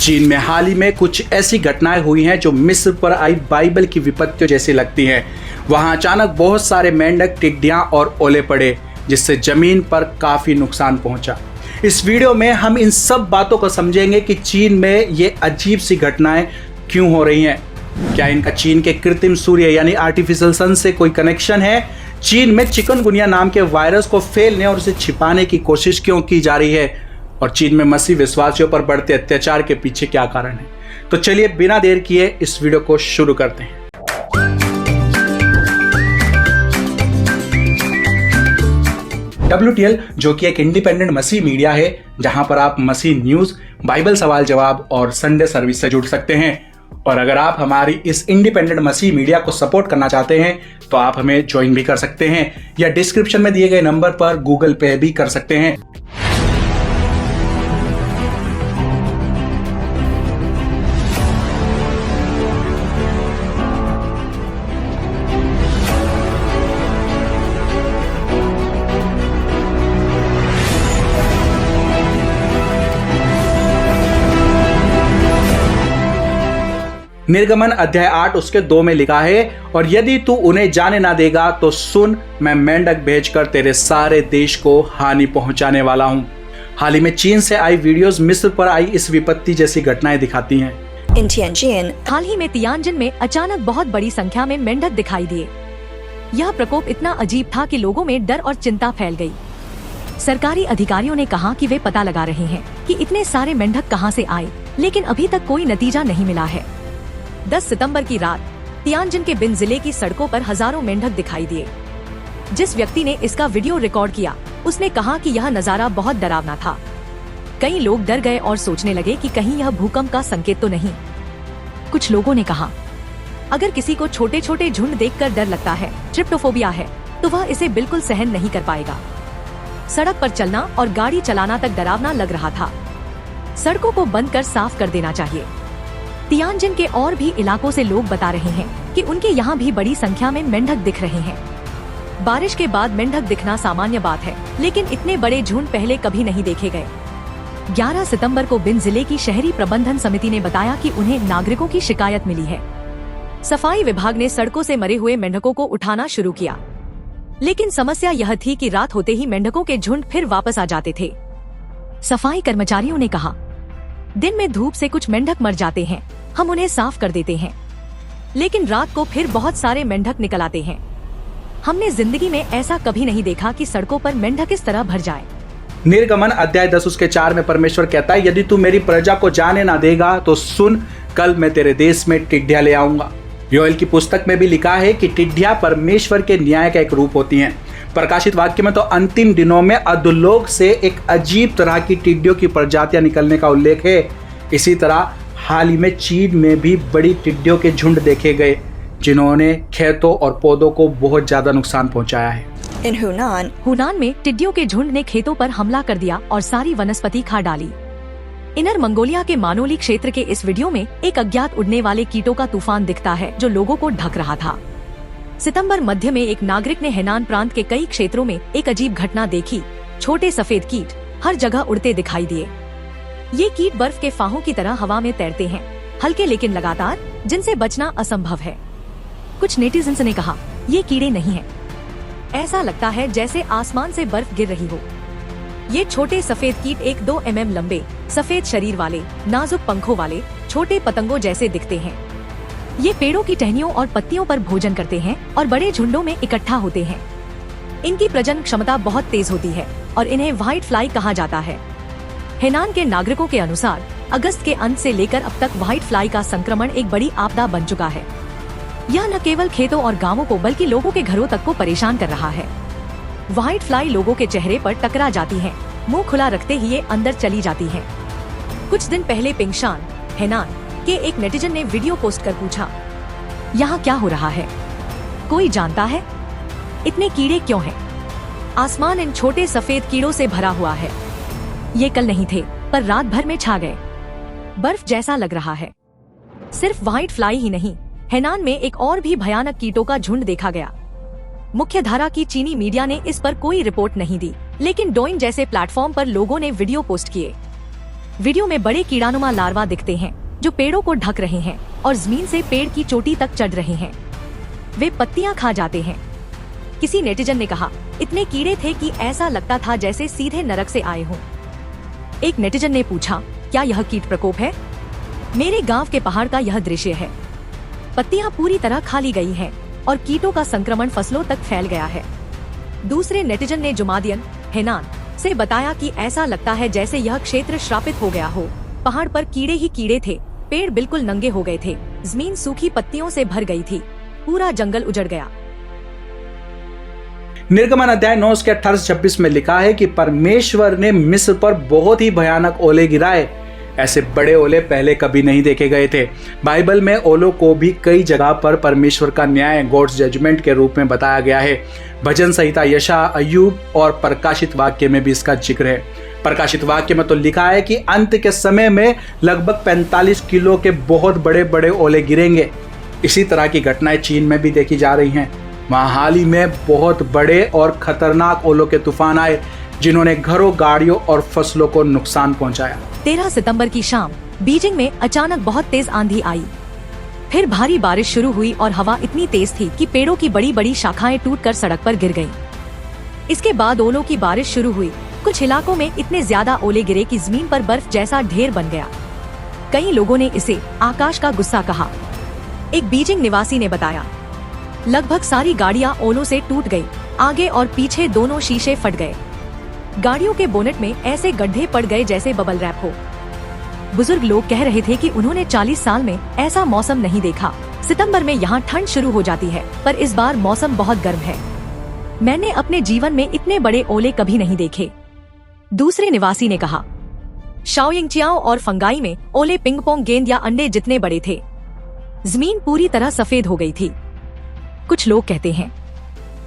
चीन में हाल ही में कुछ ऐसी घटनाएं हुई हैं जो मिस्र पर आई बाइबल की विपत्तियों जैसी लगती हैं। वहां अचानक बहुत सारे मेंढक, टिड्डियां और ओले पड़े, जिससे जमीन पर काफी नुकसान पहुंचा। इस वीडियो में हम इन सब बातों को समझेंगे कि चीन में ये अजीब सी घटनाएं क्यों हो रही हैं। क्या इनका चीन के कृत्रिम सूर्य यानी आर्टिफिशियल सन से कोई कनेक्शन है? चीन में चिकनगुनिया नाम के वायरस को फैलने और उसे छिपाने की कोशिश क्यों की जा रही है? और चीन में मसीह विश्वासियों पर बढ़ते अत्याचार के पीछे क्या कारण है? तो चलिए बिना देर किए इस वीडियो को शुरू करते हैं। WTL जो कि एक इंडिपेंडेंट मसीह मीडिया है, जहां पर आप मसीह न्यूज, बाइबल सवाल जवाब और संडे सर्विस से जुड़ सकते हैं। और अगर आप हमारी इस इंडिपेंडेंट मसीह मीडिया को सपोर्ट करना चाहते हैं तो आप हमें ज्वाइन भी कर सकते हैं या डिस्क्रिप्शन में दिए गए नंबर पर गूगल पे भी कर सकते हैं। निर्गमन अध्याय 8 उसके 2 में लिखा है, और यदि तू उन्हें जाने ना देगा तो सुन, मैं मेंढक भेजकर तेरे सारे देश को हानि पहुंचाने वाला हूं। हाल ही में चीन से आई वीडियोस मिस्र पर आई इस विपत्ति जैसी घटनाएं दिखाती हैं। हाल ही में तियानजिन में अचानक बहुत बड़ी संख्या में मेंढक दिखाई दिए। यह प्रकोप इतना अजीब था कि लोगों में डर और चिंता फैल गई। सरकारी अधिकारियों ने कहा कि वे पता लगा रहे हैं कि इतने सारे मेंढक कहां से आए, लेकिन अभी तक कोई नतीजा नहीं मिला है। 10 सितंबर की रात तियानजिन के बिन जिले की सड़कों पर हजारों मेंढक दिखाई दिए। जिस व्यक्ति ने इसका वीडियो रिकॉर्ड किया, उसने कहा कि यह नजारा बहुत डरावना था। कई लोग डर गए और सोचने लगे कि कहीं यह भूकंप का संकेत तो नहीं। कुछ लोगों ने कहा, अगर किसी को छोटे छोटे झुंड देखकर डर लगता है, ट्रिप्टोफोबिया है, तो वह इसे बिल्कुल सहन नहीं कर पाएगा। सड़क पर चलना और गाड़ी चलाना तक डरावना लग रहा था। सड़कों को बंद कर साफ कर देना चाहिए। तियानजिन के और भी इलाकों से लोग बता रहे हैं कि उनके यहाँ भी बड़ी संख्या में मेंढक दिख रहे हैं। बारिश के बाद मेंढक दिखना सामान्य बात है, लेकिन इतने बड़े झुंड पहले कभी नहीं देखे गए। 11 सितंबर को बिन जिले की शहरी प्रबंधन समिति ने बताया कि उन्हें नागरिकों की शिकायत मिली है। सफाई विभाग ने सड़कों से मरे हुए मेंढकों को उठाना शुरू किया, लेकिन समस्या यह थी कि रात होते ही मेंढकों के झुंड फिर वापस आ जाते थे। सफाई कर्मचारियों ने कहा, दिन में धूप से कुछ मेंढक मर जाते हैं, हम उन्हें साफ कर देते हैं, लेकिन रात को फिर बहुत सारे मेंढक निकल आते हैं। हमने जिंदगी में ऐसा कभी नहीं देखा कि सड़कों पर मेंढक इस तरह भर जाए। निर्गमन अध्याय 10 उसके 4 में परमेश्वर कहता है, यदि तू मेरी प्रजा को जाने ना देगा तो सुन, कल मैं तेरे देश में टिड्डियां ले आऊंगा। योएल की पुस्तक में भी लिखा है कि टिड्डियां परमेश्वर के न्याय का एक रूप होती हैं। प्रकाशित वाक्य में तो अंतिम दिनों में अधोलोक से एक अजीब तरह की टिड्डियों की प्रजातियां निकलने का उल्लेख है। इसी तरह हाल ही में चीन में भी बड़ी टिड्डियों के झुंड देखे गए, जिन्होंने खेतों और पौधों को बहुत ज्यादा नुकसान पहुंचाया है। हुनान में टिड्डियों के झुंड ने खेतों पर हमला कर दिया और सारी वनस्पति खा डाली। इनर मंगोलिया के मानोली क्षेत्र के इस वीडियो में एक अज्ञात उड़ने वाले कीटों का तूफान दिखता है जो लोगों को ढक रहा था। सितंबर मध्य में एक नागरिक ने हेनान प्रांत के कई क्षेत्रों में एक अजीब घटना देखी। छोटे सफेद कीट हर जगह उड़ते दिखाई दिए। ये कीट बर्फ के फाहों की तरह हवा में तैरते हैं, हल्के लेकिन लगातार, जिनसे बचना असंभव है। कुछ नेटिजन्स ने कहा, ये कीड़े नहीं हैं। ऐसा लगता है जैसे आसमान से बर्फ गिर रही हो। ये छोटे सफेद कीट 1-2 mm लंबे, सफेद शरीर वाले, नाजुक पंखों वाले छोटे पतंगों जैसे दिखते हैं। ये पेड़ों की टहनियों और पत्तियों पर भोजन करते हैं और बड़े झुंडों में इकट्ठा होते हैं। इनकी प्रजनन क्षमता बहुत तेज होती है और इन्हें व्हाइट फ्लाई कहा जाता है। हेनान के नागरिकों के अनुसार अगस्त के अंत से लेकर अब तक व्हाइट फ्लाई का संक्रमण एक बड़ी आपदा बन चुका है। यह न केवल खेतों और गांवों को बल्कि लोगों के घरों तक को परेशान कर रहा है। व्हाइट फ्लाई लोगों के चेहरे पर टकरा जाती हैं, मुंह खुला रखते ही ये अंदर चली जाती हैं। कुछ दिन पहले पिंगशान, हेनान के एक नेटिजन ने वीडियो पोस्ट कर पूछा, यहाँ क्या हो रहा है? कोई जानता है? इतने कीड़े क्यों हैं? आसमान इन छोटे सफेद कीड़ों से भरा हुआ है। ये कल नहीं थे, पर रात भर में छा गए। बर्फ जैसा लग रहा है। सिर्फ व्हाइट फ्लाई ही नहीं, हेनान में एक और भी भयानक कीटों का झुंड देखा गया। मुख्य धारा की चीनी मीडिया ने इस पर कोई रिपोर्ट नहीं दी, लेकिन डोइन जैसे प्लेटफॉर्म पर लोगों ने वीडियो पोस्ट किए। वीडियो में बड़े कीड़ानुमा लार्वा दिखते हैं जो पेड़ों को ढक रहे हैं और जमीन से पेड़ की चोटी तक चढ़ रहे हैं। वे पत्तियां खा जाते हैं। किसी नेटिजन ने कहा, इतने कीड़े थे कि ऐसा लगता था जैसे सीधे नरक से आए हों। एक नेटिजन ने पूछा, क्या यह कीट प्रकोप है? मेरे गांव के पहाड़ का यह दृश्य है। पत्तियां पूरी तरह खाली गई हैं और कीटों का संक्रमण फसलों तक फैल गया है। दूसरे नेटिजन ने जुमादियन, हेनान से बताया कि ऐसा लगता है जैसे यह क्षेत्र श्रापित हो गया हो। पहाड़ पर कीड़े ही कीड़े थे, पेड़ बिल्कुल नंगे हो गए थे, जमीन सूखी पत्तियों से भर गई थी, पूरा जंगल उजड़ गया। निर्गमन अध्याय 9 के 28-26 में लिखा है कि परमेश्वर ने मिस्र पर बहुत ही भयानक ओले गिराए। ऐसे बड़े ओले पहले कभी नहीं देखे गए थे। बाइबल में ओलों को भी कई जगह पर परमेश्वर का न्याय, गॉड्स जजमेंट के रूप में बताया गया है। भजन संहिता, यशा, अय्यूब और प्रकाशित वाक्य में भी इसका जिक्र है। प्रकाशित वाक्य में तो लिखा है कि अंत के समय में लगभग 45 किलो के बहुत बड़े बड़े ओले गिरेंगे। इसी तरह की घटनाएं चीन में भी देखी जा रही हैं। वहाँ हाल ही में बहुत बड़े और खतरनाक ओलों के तूफान आए जिन्होंने घरों, गाड़ियों और फसलों को नुकसान पहुंचाया। 13 सितंबर की शाम बीजिंग में अचानक बहुत तेज आंधी आई। फिर भारी बारिश शुरू हुई और हवा इतनी तेज थी कि पेड़ों की बड़ी बड़ी शाखाएं टूटकर सड़क पर गिर गईं। इसके बाद ओलों की बारिश शुरू हुई। कुछ इलाकों में इतने ज्यादा ओले गिरे कि जमीन पर बर्फ जैसा ढेर बन गया। कई लोगों ने इसे आकाश का गुस्सा कहा। एक बीजिंग निवासी ने बताया, लगभग सारी गाड़ियां ओलों से टूट गईं। आगे और पीछे दोनों शीशे फट गए। गाड़ियों के बोनेट में ऐसे गड्ढे पड़ गए जैसे बबल रैप हो। बुजुर्ग लोग कह रहे थे कि उन्होंने 40 साल में ऐसा मौसम नहीं देखा। सितंबर में यहाँ ठंड शुरू हो जाती है, पर इस बार मौसम बहुत गर्म है। मैंने अपने जीवन में इतने बड़े ओले कभी नहीं देखे। दूसरे निवासी ने कहा, शाओयिंगचियाओ और फंगाई में ओले पिंग पोंग गेंद या अंडे जितने बड़े थे। जमीन पूरी तरह सफेद हो गई थी। कुछ लोग कहते हैं,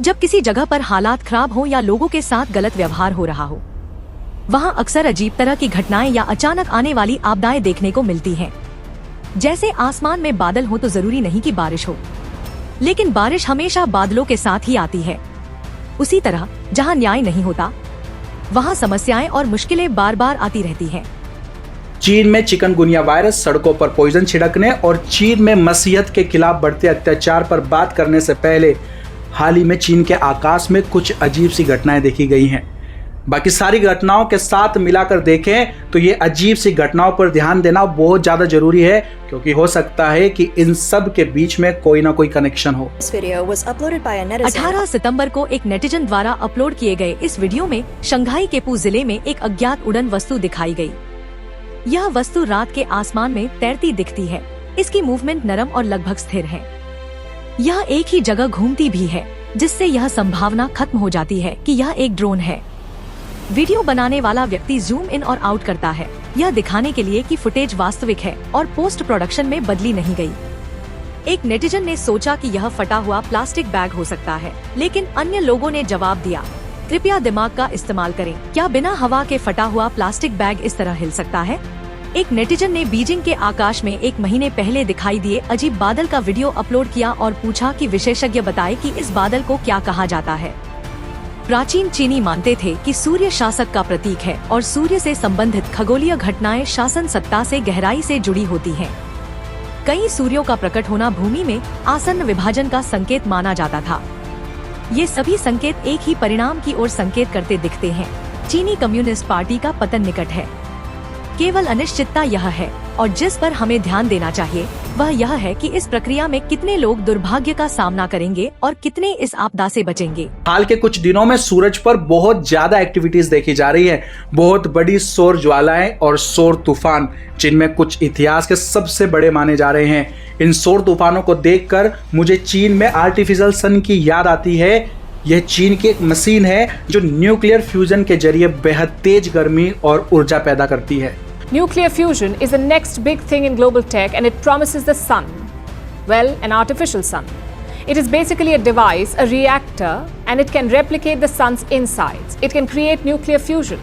जब किसी जगह पर हालात खराब हो या लोगों के साथ गलत व्यवहार हो रहा हो, वहाँ अक्सर अजीब तरह की घटनाएं या अचानक आने वाली आपदाएं देखने को मिलती हैं। जैसे आसमान में बादल हो तो जरूरी नहीं कि बारिश हो, लेकिन बारिश हमेशा बादलों के साथ ही आती है। उसी तरह जहाँ न्याय नहीं होता, वहाँ समस्याएं और मुश्किलें बार बार आती रहती हैं। चीन में चिकनगुनिया वायरस, सड़कों पर पॉइजन छिड़कने और चीन में मसीहत के खिलाफ बढ़ते अत्याचार पर बात करने से पहले हाल ही में चीन के आकाश में कुछ अजीब सी घटनाएं देखी गई हैं। बाकी सारी घटनाओं के साथ मिलाकर देखें तो ये अजीब सी घटनाओं पर ध्यान देना बहुत ज्यादा जरूरी है, क्योंकि हो सकता है कि इन सब के बीच में कोई ना कोई कनेक्शन हो। 18 सितंबर को एक नेटिजन द्वारा अपलोड किए गए इस वीडियो में शंघाई केपू जिले में एक अज्ञात उड़न वस्तु दिखाई गई। यह वस्तु रात के आसमान में तैरती दिखती है। इसकी मूवमेंट नरम और लगभग स्थिर है। यह एक ही जगह घूमती भी है, जिससे यह संभावना खत्म हो जाती है कि यह एक ड्रोन है। वीडियो बनाने वाला व्यक्ति जूम इन और आउट करता है, यह दिखाने के लिए कि फुटेज वास्तविक है और पोस्ट प्रोडक्शन में बदली नहीं गई। एक नेटिजन ने सोचा कि यह फटा हुआ प्लास्टिक बैग हो सकता है, लेकिन अन्य लोगों ने जवाब दिया, कृपया दिमाग का इस्तेमाल करें। क्या बिना हवा के फटा हुआ प्लास्टिक बैग इस तरह हिल सकता है? एक नेटिजन ने बीजिंग के आकाश में 1 महीने पहले दिखाई दिए अजीब बादल का वीडियो अपलोड किया और पूछा कि विशेषज्ञ बताए कि इस बादल को क्या कहा जाता है। प्राचीन चीनी मानते थे कि सूर्य शासक का प्रतीक है और सूर्य से संबंधित खगोलीय घटनाएं शासन सत्ता से गहराई से जुड़ी होती हैं। कई सूर्यों का प्रकट होना भूमि में आसन्न विभाजन का संकेत माना जाता था। ये सभी संकेत एक ही परिणाम की ओर संकेत करते दिखते हैं। चीनी कम्युनिस्ट पार्टी का पतन निकट है। केवल अनिश्चितता यह है, और जिस पर हमें ध्यान देना चाहिए वह यह है कि इस प्रक्रिया में कितने लोग दुर्भाग्य का सामना करेंगे और कितने इस आपदा से बचेंगे। हाल के कुछ दिनों में सूरज पर बहुत ज्यादा एक्टिविटीज देखी जा रही है। बहुत बड़ी सौर ज्वालाएं और सौर तूफान, जिनमें कुछ इतिहास के सबसे बड़े माने जा रहे हैं। इन सौर तूफानों को देखकर मुझे चीन में आर्टिफिशियल सन की याद आती है। यह चीन की एक मशीन है जो न्यूक्लियर फ्यूजन के जरिए बेहद तेज गर्मी और ऊर्जा पैदा करती है। Nuclear fusion is the next big thing in global tech, and it promises the sun. Well, an artificial sun. It is basically a device, a reactor, and it can replicate the sun's insides. It can create nuclear fusion.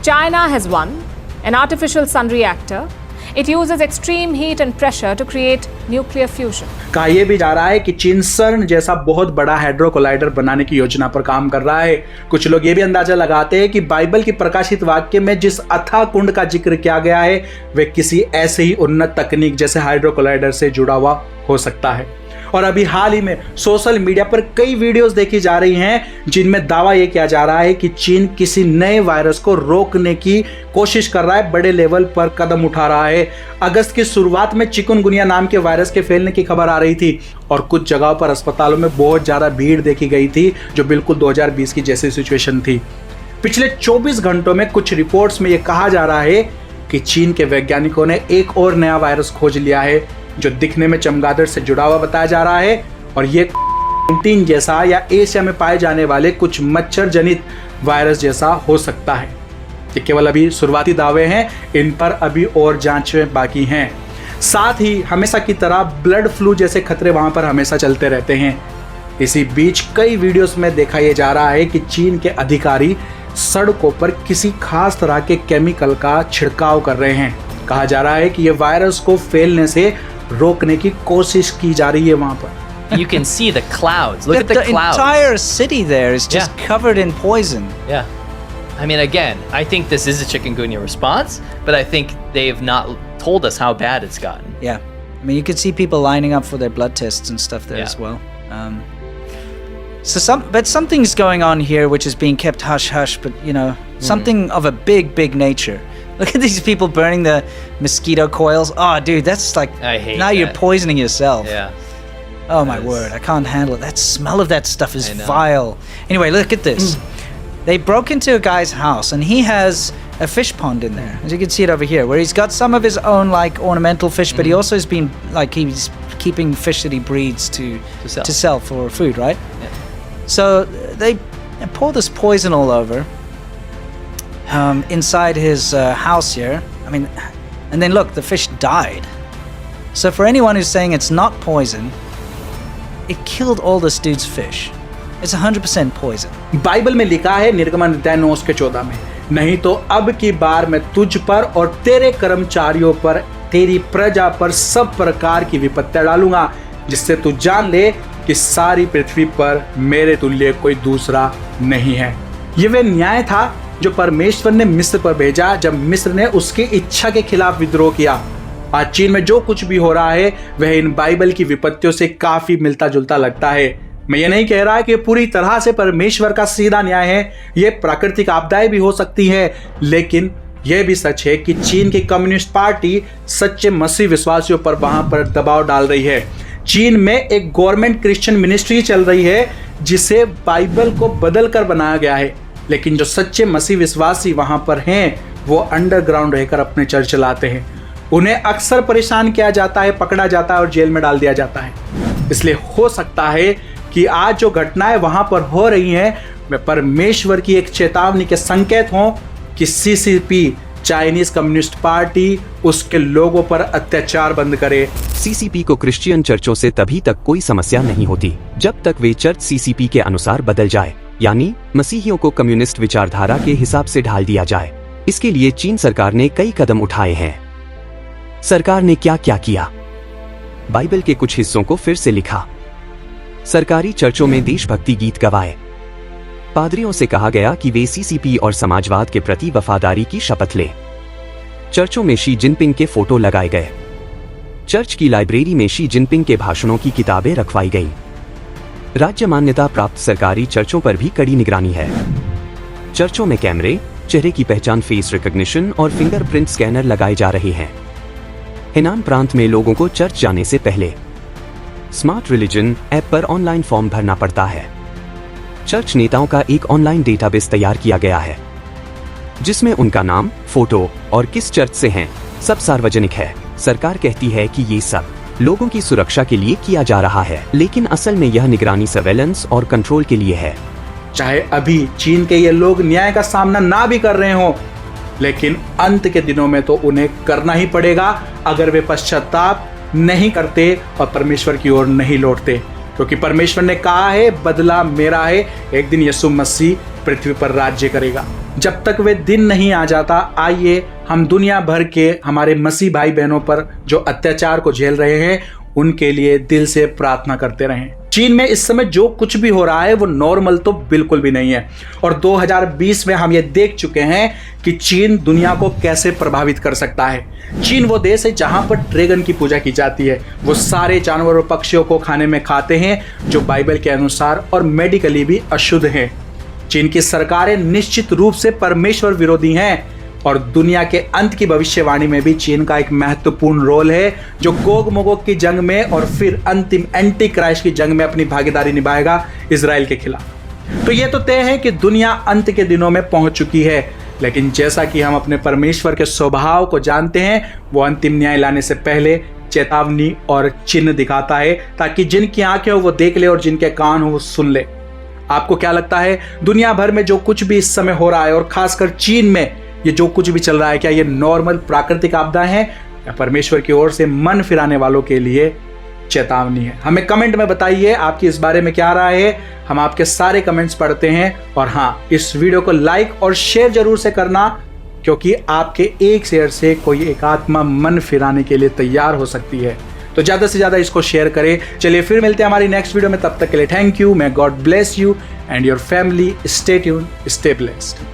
China has one, an artificial sun reactor. It uses extreme heat and pressure to create nuclear fusion. कहा यह भी जा रहा है कि चीन सर्न जैसा बहुत बड़ा हाइड्रो कोलाइडर बनाने की योजना पर काम कर रहा है। कुछ लोग ये भी अंदाजा लगाते हैं कि बाइबल की प्रकाशित वाक्य में जिस अथाह कुंड का जिक्र किया गया है वह किसी ऐसे ही उन्नत तकनीक जैसे हाइड्रो कोलाइडर से जुड़ा हुआ हो सकता है। और अभी हाल ही में सोशल मीडिया पर कई वीडियोस देखी जा रही हैं जिनमें दावा यह किया जा रहा है कि चीन किसी नए वायरस को रोकने की कोशिश कर रहा है, बड़े लेवल पर कदम उठा रहा है। अगस्त की शुरुआत में चिकनगुनिया नाम के वायरस के फैलने की खबर आ रही थी और कुछ जगहों पर अस्पतालों में बहुत ज़्यादा भीड़ देखी गई थी, जो बिल्कुल 2020 की जैसी सिचुएशन थी। पिछले 24 घंटों में कुछ रिपोर्ट्स में यह कहा जा रहा है कि चीन के वैज्ञानिकों ने एक और नया वायरस खोज लिया है जो दिखने में चमगादड़ से जुड़ा हुआ बताया जा रहा है, और ये कोविड-19 जैसा या एशिया में पाए जाने वाले कुछ मच्छर जनित वायरस जैसा हो सकता है। ये केवल अभी शुरुआती दावे हैं, इन पर अभी और जांचें बाकी हैं। साथ ही हमेशा की तरह ब्लड फ्लू जैसे खतरे वहां पर हमेशा चलते रहते हैं। इसी बीच कई वीडियोस में देखा यह जा रहा है कि चीन के अधिकारी सड़कों पर किसी खास तरह के केमिकल का छिड़काव कर रहे हैं। कहा जा रहा है कि यह वायरस को फैलने से रोकने की कोशिश की जा रही है वहां पर। You can see the clouds. Look at the clouds. The entire city there is just covered in poison. Yeah. I mean, again, I think this is a chikungunya response, but I think they've not told us how bad it's gotten. Yeah. I mean, you could see people lining up for their blood tests and stuff there as well. But something's going on here which is being kept hush-hush, but, you know, something of a big nature. Look at these people burning the mosquito coils. Oh, dude, that's like, I hate now you're that. poisoning yourself. Yeah. Oh my That is- word, I can't handle it. That smell of that stuff is I know. vile. Anyway, look at this. They broke into a guy's house and he has a fish pond in there. As you can see it over here, where he's got some of his own like ornamental fish, but he also has been like he's keeping fish that he breeds to sell. for food, right? Yeah. So they pour this poison all over inside his house here. I mean, and then look, the fish died. So for anyone who's saying it's not poison, it killed all this dude's fish. It's 100% poison. Bible में लिखा है निर्गमन अध्याय 9 के 14 में, नहीं तो अब की बार मैं तुझ पर और तेरे कर्मचारियों पर, तेरी प्रजा पर सब प्रकार की विपत्तियां डालूंगा, जिससे तू जान ले कि सारी पृथ्वी पर मेरे तुल्य कोई दूसरा नहीं है। ये वह न्याय था जो परमेश्वर ने मिस्र पर भेजा जब मिस्र ने उसकी इच्छा के खिलाफ विद्रोह किया। आज चीन में जो कुछ भी हो रहा है वह इन बाइबल की विपत्तियों से काफी मिलता जुलता लगता है। मैं ये नहीं कह रहा कि पूरी तरह से परमेश्वर का सीधा न्याय है, ये प्राकृतिक आपदाएं भी हो सकती है, लेकिन यह भी सच है कि चीन की कम्युनिस्ट पार्टी सच्चे मसीह विश्वासियों पर वहां पर दबाव डाल रही है। चीन में एक गवर्नमेंट क्रिश्चियन मिनिस्ट्री चल रही है जिसे बाइबल को बदल कर बनाया गया है, लेकिन जो सच्चे मसीह विश्वासी वहां पर हैं वो अंडरग्राउंड रहकर अपने चर्च चलाते हैं। उन्हें अक्सर परेशान किया जाता है, पकड़ा जाता है और जेल में डाल दिया जाता है। इसलिए हो सकता है कि आज जो घटनाएं वहां पर हो रही हैं वे परमेश्वर की एक चेतावनी के संकेत हों कि सीसीपी चाइनीज कम्युनिस्ट पार्टी उसके लोगों पर अत्याचार बंद करे। सीसीपी को क्रिश्चियन चर्चों से तभी तक कोई समस्या नहीं होती जब तक वे चर्च सीसीपी के अनुसार बदल जाए, यानी मसीहियों को कम्युनिस्ट विचारधारा के हिसाब से ढाल दिया जाए। इसके लिए चीन सरकार ने कई कदम उठाए हैं। सरकार ने क्या क्या किया? बाइबल के कुछ हिस्सों को फिर से लिखा, सरकारी चर्चों में देशभक्ति गीत गवाए, पादरियों से कहा गया कि वे सीसीपी और समाजवाद के प्रति वफादारी की शपथ लें। चर्चों में शी जिनपिंग के फोटो लगाए गए। चर्च की लाइब्रेरी में शी जिनपिंग के भाषणों की किताबें रखवाई गईं। राज्य मान्यता प्राप्त सरकारी चर्चों पर भी कड़ी निगरानी है। चर्चों में कैमरे, चेहरे की पहचान, फेस रिकॉग्निशन और फिंगरप्रिंट स्कैनर लगाए जा रहे हैं। हेनान प्रांत में लोगों को चर्च जाने से पहले स्मार्ट रिलीजन ऐप पर ऑनलाइन फॉर्म भरना पड़ता है। चर्च नेताओं का एक ऑनलाइन डेटाबेस तैयार किया गया है जिसमें उनका नाम, फोटो और किस चर्च से हैं सब सार्वजनिक है। सरकार कहती है कि ये सब लोगों की सुरक्षा के लिए किया जा रहा है, लेकिन असल में यह निगरानी, सर्वेलेंस और कंट्रोल के लिए है। चाहे अभी चीन के ये लोग न्याय का सामना ना भी कर रहे हों, लेकिन अंत के दिनों में तो उन्हें करना ही पड़ेगा अगर वे पश्चाताप नहीं करते और परमेश्वर की ओर नहीं लौटते, क्योंकि परमेश्वर ने कहा है बदला मेरा है, एक दिन यीशु मसीह पृथ्वी पर राज्य करेगा। जब तक वे दिन नहीं आ जाता, आइए हम दुनिया भर के हमारे मसीह भाई बहनों पर जो अत्याचार को झेल रहे हैं उनके लिए दिल से प्रार्थना करते रहें। चीन में इस समय जो कुछ भी हो रहा है वो नॉर्मल तो बिल्कुल भी नहीं है, और 2020 में हम ये देख चुके हैं कि चीन दुनिया को कैसे प्रभावित कर सकता है। चीन वो देश है जहां पर ड्रैगन की पूजा की जाती है। वो सारे जानवर और पक्षियों को खाने में खाते हैं जो बाइबल के अनुसार और मेडिकली भी अशुद्ध हैं। चीन की सरकारें निश्चित रूप से परमेश्वर विरोधी हैं, और दुनिया के अंत की भविष्यवाणी में भी चीन का एक महत्वपूर्ण रोल है, जो गोग मोगोग की जंग में और फिर अंतिम एंटी क्राइस्ट की जंग में अपनी भागीदारी निभाएगा इजराइल के खिलाफ। तो ये तो तय है कि दुनिया अंत के दिनों में पहुंच चुकी है, लेकिन जैसा कि हम अपने परमेश्वर के स्वभाव को जानते हैं, वो अंतिम न्याय लाने से पहले चेतावनी और चिन्ह दिखाता है, ताकि जिनकी आंखें हो वो देख ले और जिनके कान हो वो सुन ले। आपको क्या लगता है, दुनिया भर में जो कुछ भी इस समय हो रहा है और खासकर चीन में ये जो कुछ भी चल रहा है, क्या ये नॉर्मल प्राकृतिक आपदा है या परमेश्वर की ओर से मन फिराने वालों के लिए चेतावनी है? हमें कमेंट में बताइए आपकी इस बारे में क्या राय है। हम आपके सारे कमेंट्स पढ़ते हैं, और हाँ, इस वीडियो को लाइक और शेयर जरूर से करना, क्योंकि आपके एक शेयर से कोई एक आत्मा मन फिराने के लिए तैयार हो सकती है। तो ज़्यादा से ज़्यादा इसको शेयर करें। चलिए फिर मिलते हैं हमारी नेक्स्ट वीडियो में, तब तक के लिए thank you. May God bless you and your family. Stay tuned, stay blessed.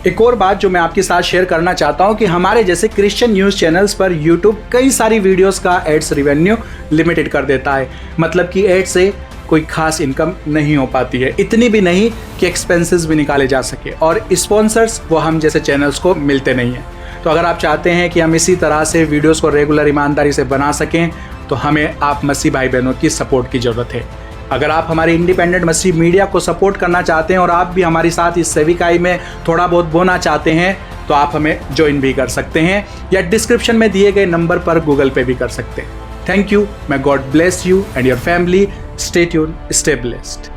एक और बात जो मैं आपके साथ शेयर करना चाहता हूं कि हमारे जैसे क्रिश्चियन न्यूज़ चैनल्स पर यूट्यूब कई सारी वीडियोस का एड्स रिवेन्यू लिमिटेड कर देता है। मतलब कि एड से कोई खास इनकम नहीं हो पाती है, इतनी भी नहीं कि एक्सपेंसेस भी निकाले जा सके, और स्पॉन्सर्स वो हम जैसे चैनल्स को मिलते नहीं हैं। तो अगर आप चाहते हैं कि हम इसी तरह से वीडियोज़ को रेगुलर ईमानदारी से बना सकें, तो हमें आप मसीह भाई बहनों की सपोर्ट की ज़रूरत है। अगर आप हमारे इंडिपेंडेंट मसीह मीडिया को सपोर्ट करना चाहते हैं और आप भी हमारे साथ इस सेविकाई में थोड़ा बहुत बोना चाहते हैं, तो आप हमें ज्वाइन भी कर सकते हैं, या डिस्क्रिप्शन में दिए गए नंबर पर गूगल पे भी कर सकते हैं। Thank you. May God bless you and your family. Stay tuned, stay blessed.